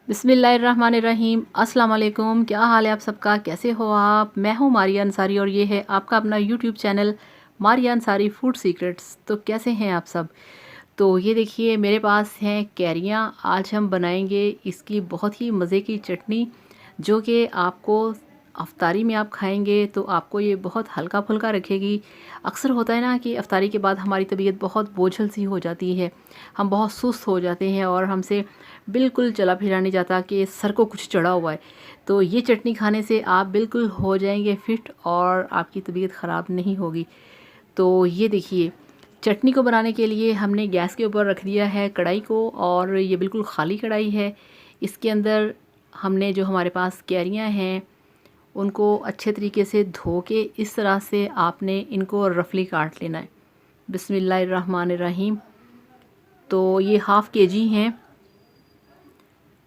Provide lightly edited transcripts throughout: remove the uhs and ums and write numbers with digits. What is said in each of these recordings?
बिस्मिल्लाहिर्रहमानिर्रहीम। अस्सलाम वालेकुम। क्या हाल है आप सबका, कैसे हो आप? मैं हूँ मारिया अंसारी और ये है आपका अपना YouTube channel Maria Ansari food secrets. तो कैसे हैं आप सब? तो ये देखिए मेरे पास हैं कैरियाँ। आज हम बनाएंगे इसकी बहुत ही मज़े की चटनी, जो कि आपको अफ्तारी में आप खाएंगे तो आपको ये बहुत हल्का फुल्का रखेगी। अक्सर होता है ना कि अफ्तारी के बाद हमारी तबीयत बहुत बोझल सी हो जाती है, हम बहुत सुस्त हो जाते हैं और हमसे बिल्कुल चला फिरा नहीं जाता कि सर को कुछ चढ़ा हुआ है। तो ये चटनी खाने से आप बिल्कुल हो जाएंगे फिट और आपकी तबीयत ख़राब नहीं होगी। तो ये देखिए, चटनी को बनाने के लिए हमने गैस के ऊपर रख दिया है कढ़ाई को, और ये बिल्कुल खाली कढ़ाई है। इसके अंदर हमने जो हमारे पास कैरियाँ हैं उनको अच्छे तरीके से धो के इस तरह से आपने इनको रफली काट लेना है। बिस्मिल्लाहिर्रहमानिर्रहीम। तो ये हाफ़ केजी हैं।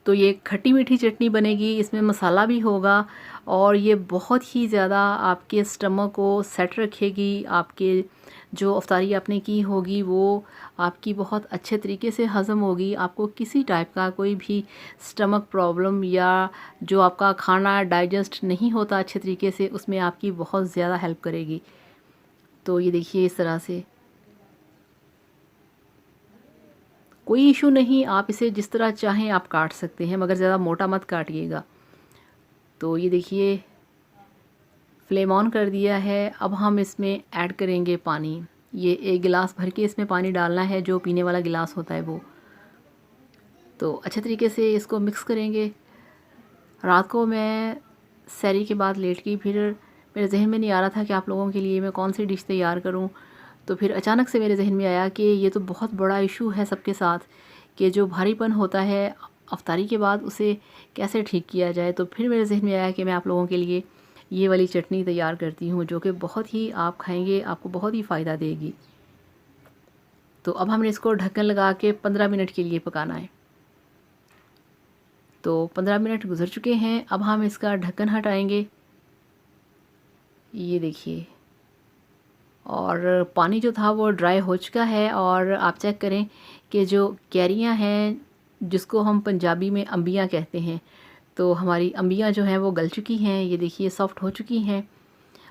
तो ये खट्टी मीठी चटनी बनेगी, इसमें मसाला भी होगा और ये बहुत ही ज़्यादा आपके स्टमक को सेट रखेगी। आपके जो अफ्तारी आपने की होगी वो आपकी बहुत अच्छे तरीके से हज़म होगी। आपको किसी टाइप का कोई भी स्टमक प्रॉब्लम या जो आपका खाना डाइजेस्ट नहीं होता अच्छे तरीके से, उसमें आपकी बहुत ज़्यादा हेल्प करेगी। तो ये देखिए इस तरह से, कोई इशू नहीं, आप इसे जिस तरह चाहें आप काट सकते हैं, मगर ज़्यादा मोटा मत काटिएगा। तो ये देखिए फ्लेम ऑन कर दिया है। अब हम इसमें ऐड करेंगे पानी। ये 1 गिलास भर के इसमें पानी डालना है, जो पीने वाला गिलास होता है वो। तो अच्छे तरीके से इसको मिक्स करेंगे। रात को मैं सहरी के बाद लेट गई, फिर मेरे जहन में नहीं आ रहा था कि आप लोगों के लिए मैं कौन सी डिश तैयार करूं। तो फिर अचानक से मेरे जहन में आया कि ये तो बहुत बड़ा इशू है सबके साथ, कि जो भारीपन होता है अफ्तारी के बाद उसे कैसे ठीक किया जाए। तो फिर मेरे जहन में आया कि मैं आप लोगों के लिए ये वाली चटनी तैयार करती हूँ, जो कि बहुत ही आप खाएंगे आपको बहुत ही फ़ायदा देगी। तो अब हमने इसको ढक्कन लगा के 15 मिनट के लिए पकाना है। तो 15 मिनट गुजर चुके हैं। अब हम इसका ढक्कन हटाएंगे। ये देखिए, और पानी जो था वो ड्राई हो चुका है। और आप चेक करें कि जो कैरियाँ हैं, जिसको हम पंजाबी में अंबियाँ कहते हैं, तो हमारी अंबियाँ जो हैं वो गल चुकी हैं। ये देखिए सॉफ़्ट हो चुकी हैं।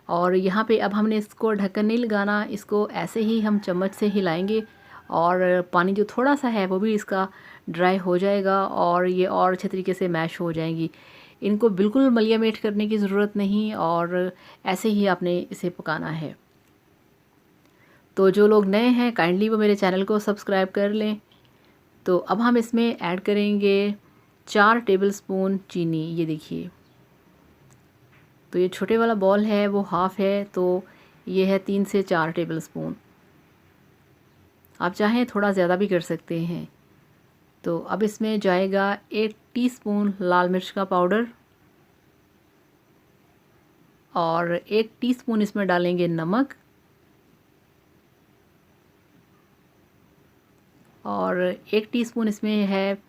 और यहाँ पे अब हमने इसको ढक्कन नहीं लगाना, इसको ऐसे ही हम चम्मच से हिलाएंगे और पानी जो थोड़ा सा है वो भी इसका ड्राई हो जाएगा और ये और अच्छे तरीके से मैश हो जाएंगी। इनको बिल्कुल मलिया मेट करने की ज़रूरत नहीं और ऐसे ही आपने इसे पकाना है। तो जो लोग नए हैं काइंडली वो मेरे चैनल को सब्सक्राइब कर लें। तो अब हम इसमें ऐड करेंगे 4 टेबलस्पून चीनी। ये देखिए, तो ये छोटे वाला बॉल है वो हाफ़ है, तो ये है 3 से 4 टेबलस्पून। आप चाहें थोड़ा ज़्यादा भी कर सकते हैं। तो अब इसमें जाएगा 1 टीस्पून लाल मिर्च का पाउडर और 1 टीस्पून इसमें डालेंगे नमक और 1 टीस्पून इसमें है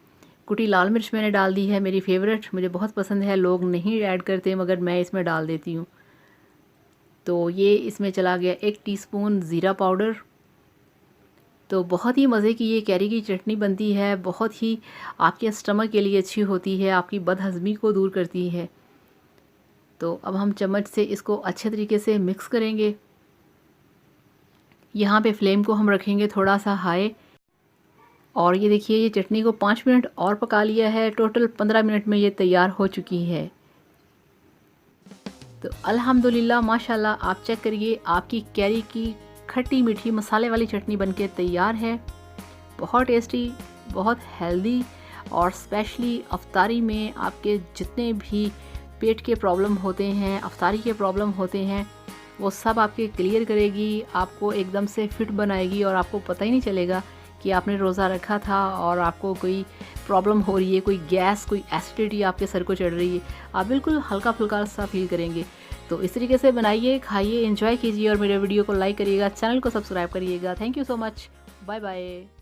कुटी लाल मिर्च मैंने डाल दी है, मेरी फेवरेट, मुझे बहुत पसंद है। लोग नहीं ऐड करते मगर मैं इसमें डाल देती हूँ। तो ये इसमें चला गया 1 टीस्पून ज़ीरा पाउडर। तो बहुत ही मज़े की ये कैरी की चटनी बनती है, बहुत ही आपके स्टमक के लिए अच्छी होती है, आपकी बदहज़मी को दूर करती है। तो अब हम चम्मच से इसको अच्छे तरीके से मिक्स करेंगे। यहाँ पे फ्लेम को हम रखेंगे थोड़ा सा हाई। और ये देखिए, ये चटनी को 5 मिनट और पका लिया है। टोटल 15 मिनट में ये तैयार हो चुकी है। तो अल्हम्दुलिल्लाह माशाल्लाह, आप चेक करिए, आपकी कैरी की खट्टी मीठी मसाले वाली चटनी बनके तैयार है। बहुत टेस्टी, बहुत हेल्दी और स्पेशली अफ्तारी में आपके जितने भी पेट के प्रॉब्लम होते हैं, अफ्तारी के प्रॉब्लम होते हैं, वो सब आपके क्लियर करेगी, आपको एकदम से फिट बनाएगी और आपको पता ही नहीं चलेगा कि आपने रोज़ा रखा था और आपको कोई प्रॉब्लम हो रही है, कोई गैस, कोई एसिडिटी आपके सर को चढ़ रही है। आप बिल्कुल हल्का फुल्का सा फील करेंगे। तो इस तरीके से बनाइए, खाइए, एंजॉय कीजिए और मेरे वीडियो को लाइक करिएगा, चैनल को सब्सक्राइब करिएगा। Thank you so much. Bye bye.